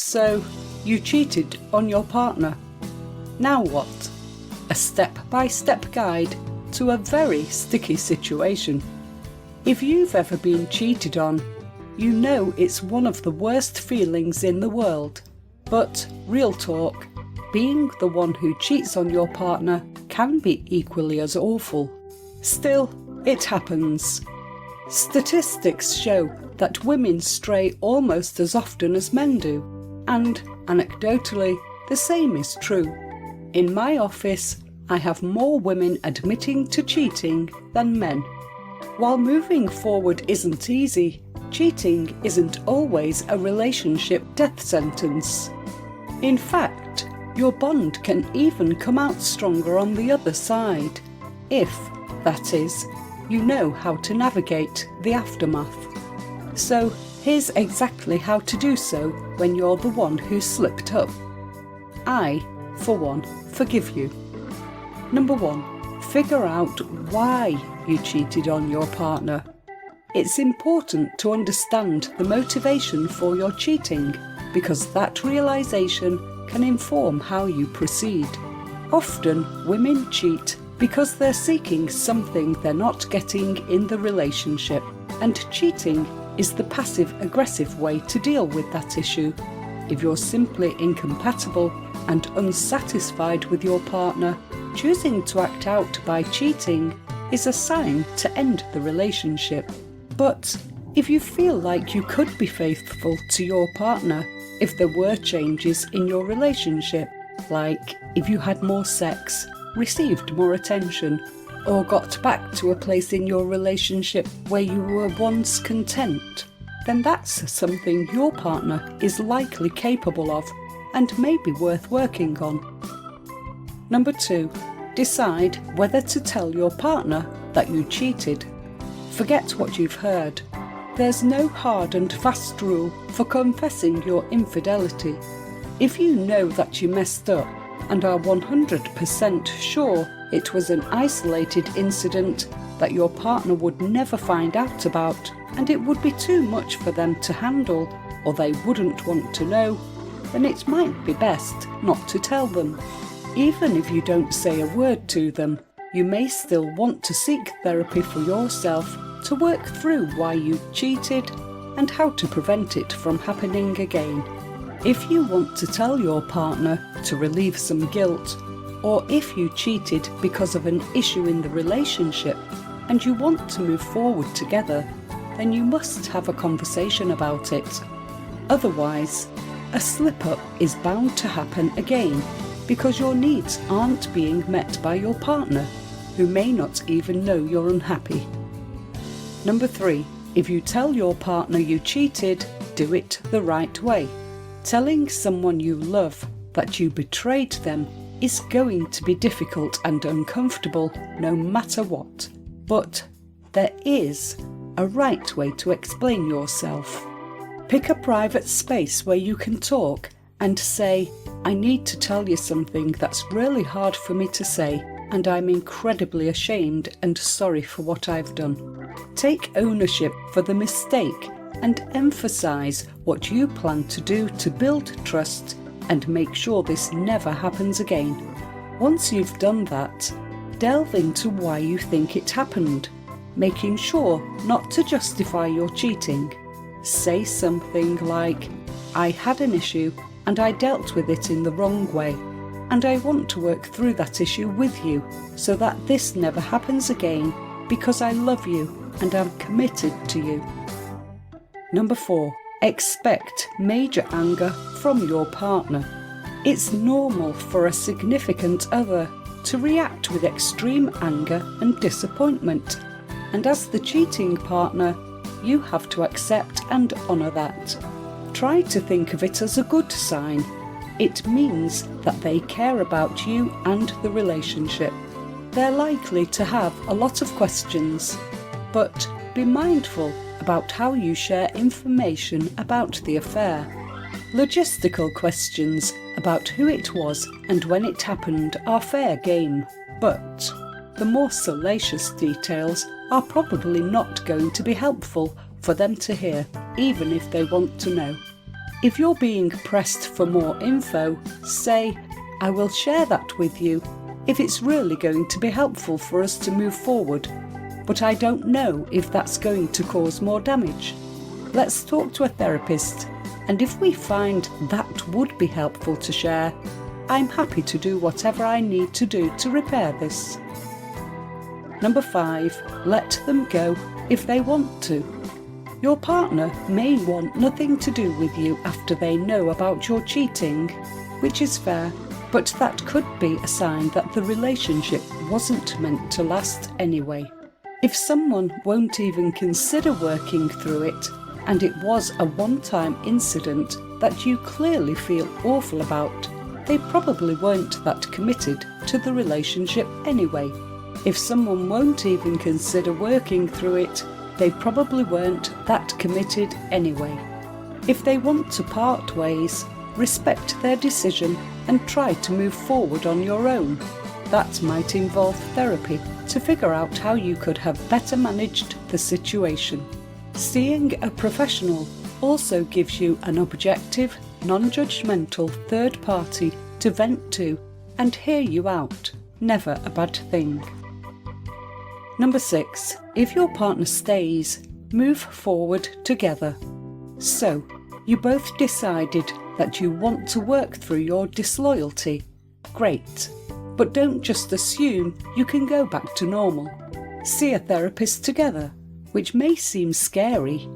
So, you cheated on your partner. Now what? A step-by-step guide to a very sticky situation. If you've ever been cheated on, you know it's one of the worst feelings in the world. But real talk, being the one who cheats on your partner can be equally as awful. Still, it happens. Statistics show that women stray almost as often as men do, and anecdotally, the same is true. In my office, I have more women admitting to cheating than men. While moving forward isn't easy, cheating isn't always a relationship death sentence. In fact, your bond can even come out stronger on the other side, if, that is, you know how to navigate the aftermath. So, here's exactly how to do so when you're the one who slipped up. I, for one, forgive you. Number 1, figure out why you cheated on your partner. It's important to understand the motivation for your cheating, because that realisation can inform how you proceed. Often, women cheat because they're seeking something they're not getting in the relationship, and cheating is the passive-aggressive way to deal with that issue. If you're simply incompatible and unsatisfied with your partner, choosing to act out by cheating is a sign to end the relationship. But if you feel like you could be faithful to your partner if there were changes in your relationship, like if you had more sex, received more attention, or got back to a place in your relationship where you were once content, then that's something your partner is likely capable of and may be worth working on. Number 2, decide whether to tell your partner that you cheated. Forget what you've heard. There's no hard and fast rule for confessing your infidelity. If you know that you messed up and are 100% sure it was an isolated incident that your partner would never find out about, and it would be too much for them to handle, or they wouldn't want to know, then it might be best not to tell them. Even if you don't say a word to them, you may still want to seek therapy for yourself to work through why you cheated and how to prevent it from happening again. If you want to tell your partner to relieve some guilt, or if you cheated because of an issue in the relationship and you want to move forward together, then you must have a conversation about it. Otherwise, a slip-up is bound to happen again because your needs aren't being met by your partner, who may not even know you're unhappy. Number 3, if you tell your partner you cheated, do it the right way. Telling someone you love that you betrayed them is going to be difficult and uncomfortable no matter what. But there is a right way to explain yourself. Pick a private space where you can talk and say, I need to tell you something that's really hard for me to say, and I'm incredibly ashamed and sorry for what I've done. Take ownership for the mistake and emphasise what you plan to do to build trust and make sure this never happens again. Once you've done that, delve into why you think it happened, making sure not to justify your cheating. Say something like, I had an issue and I dealt with it in the wrong way, and I want to work through that issue with you so that this never happens again because I love you and am committed to you. Number 4, expect major anger from your partner. It's normal for a significant other to react with extreme anger and disappointment, and as the cheating partner, you have to accept and honour that. Try to think of it as a good sign. It means that they care about you and the relationship. They're likely to have a lot of questions, but be mindful about how you share information about the affair. Logistical questions about who it was and when it happened are fair game, but the more salacious details are probably not going to be helpful for them to hear, even if they want to know. If you're being pressed for more info, say, "I will share that with you if it's really going to be helpful for us to move forward, but I don't know if that's going to cause more damage. Let's talk to a therapist, and if we find that would be helpful to share, I'm happy to do whatever I need to do to repair this." Number 5, let them go if they want to. Your partner may want nothing to do with you after they know about your cheating, which is fair, but that could be a sign that the relationship wasn't meant to last anyway. If someone won't even consider working through it, and it was a one-time incident that you clearly feel awful about, they probably weren't that committed to the relationship anyway. If someone won't even consider working through it, they probably weren't that committed anyway. If they want to part ways, respect their decision and try to move forward on your own. That might involve therapy to figure out how you could have better managed the situation. Seeing a professional also gives you an objective, non-judgmental third party to vent to and hear you out. Never a bad thing. Number 6, if your partner stays, move forward together. So, you both decided that you want to work through your disloyalty. Great. But don't just assume you can go back to normal. See a therapist together, which may seem scary.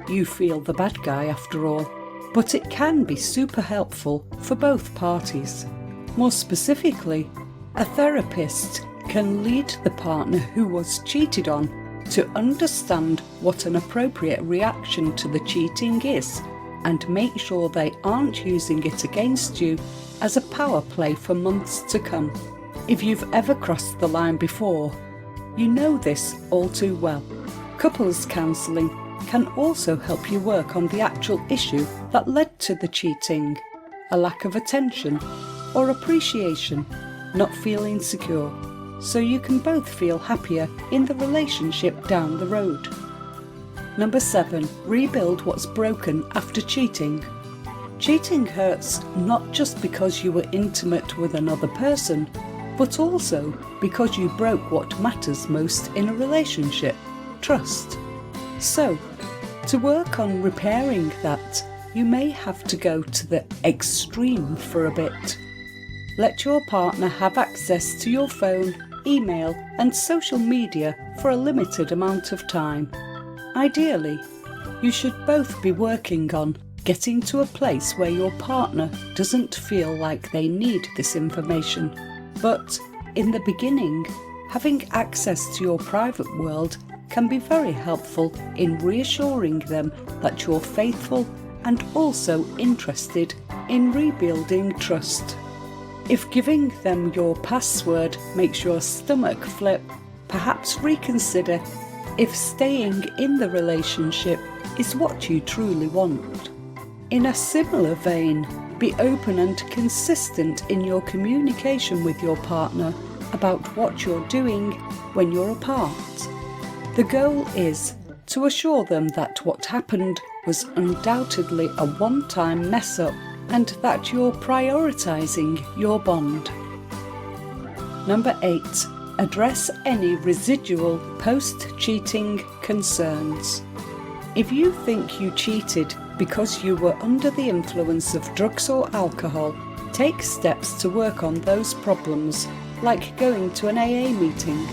You feel the bad guy after all, but it can be super helpful for both parties. More specifically, a therapist can lead the partner who was cheated on to understand what an appropriate reaction to the cheating is and make sure they aren't using it against you as a power play for months to come. If you've ever crossed the line before, you know this all too well. Couples counselling can also help you work on the actual issue that led to the cheating, a lack of attention or appreciation, not feeling secure, so you can both feel happier in the relationship down the road. Number 7, rebuild what's broken after cheating. Cheating hurts not just because you were intimate with another person, but also because you broke what matters most in a relationship, trust. So, to work on repairing that, you may have to go to the extreme for a bit. Let your partner have access to your phone, email and social media for a limited amount of time. Ideally, you should both be working on getting to a place where your partner doesn't feel like they need this information. But in the beginning, having access to your private world can be very helpful in reassuring them that you're faithful and also interested in rebuilding trust. If giving them your password makes your stomach flip, perhaps reconsider if staying in the relationship is what you truly want. In a similar vein, be open and consistent in your communication with your partner about what you're doing when you're apart. The goal is to assure them that what happened was undoubtedly a one-time mess-up and that you're prioritising your bond. Number 8, address any residual post-cheating concerns. If you think you cheated because you were under the influence of drugs or alcohol, take steps to work on those problems, like going to an AA meeting.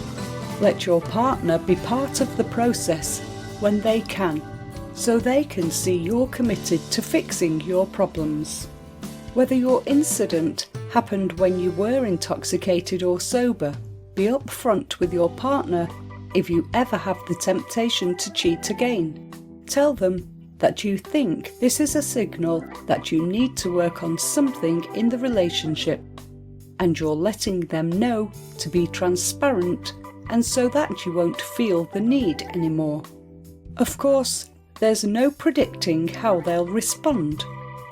Let your partner be part of the process when they can, so they can see you're committed to fixing your problems. Whether your incident happened when you were intoxicated or sober, be upfront with your partner if you ever have the temptation to cheat again. Tell them that you think this is a signal that you need to work on something in the relationship, and you're letting them know to be transparent and so that you won't feel the need anymore. Of course, there's no predicting how they'll respond,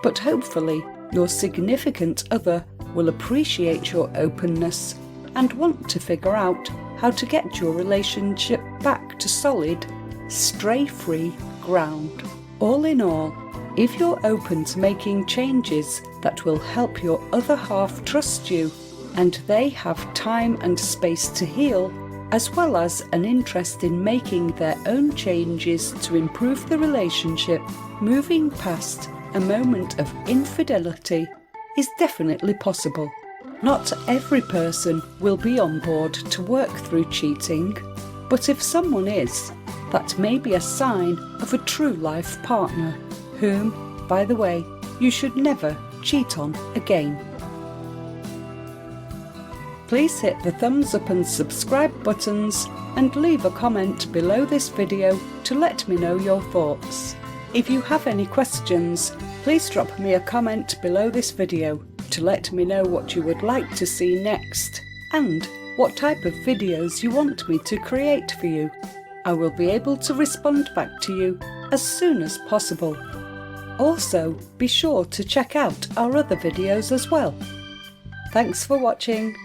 but hopefully your significant other will appreciate your openness and want to figure out how to get your relationship back to solid, stray-free ground. All in all, If you're open to making changes that will help your other half trust you, and they have time and space to heal, as well as an interest in making their own changes to improve the relationship, moving past a moment of infidelity is definitely possible. Not every person will be on board to work through cheating, but if someone is, that may be a sign of a true life partner, whom, by the way, you should never cheat on again. Please hit the thumbs up and subscribe buttons and leave a comment below this video to let me know your thoughts. If you have any questions, please drop me a comment below this video to let me know what you would like to see next and what type of videos you want me to create for you. I will be able to respond back to you as soon as possible. Also, be sure to check out our other videos as well. Thanks for watching.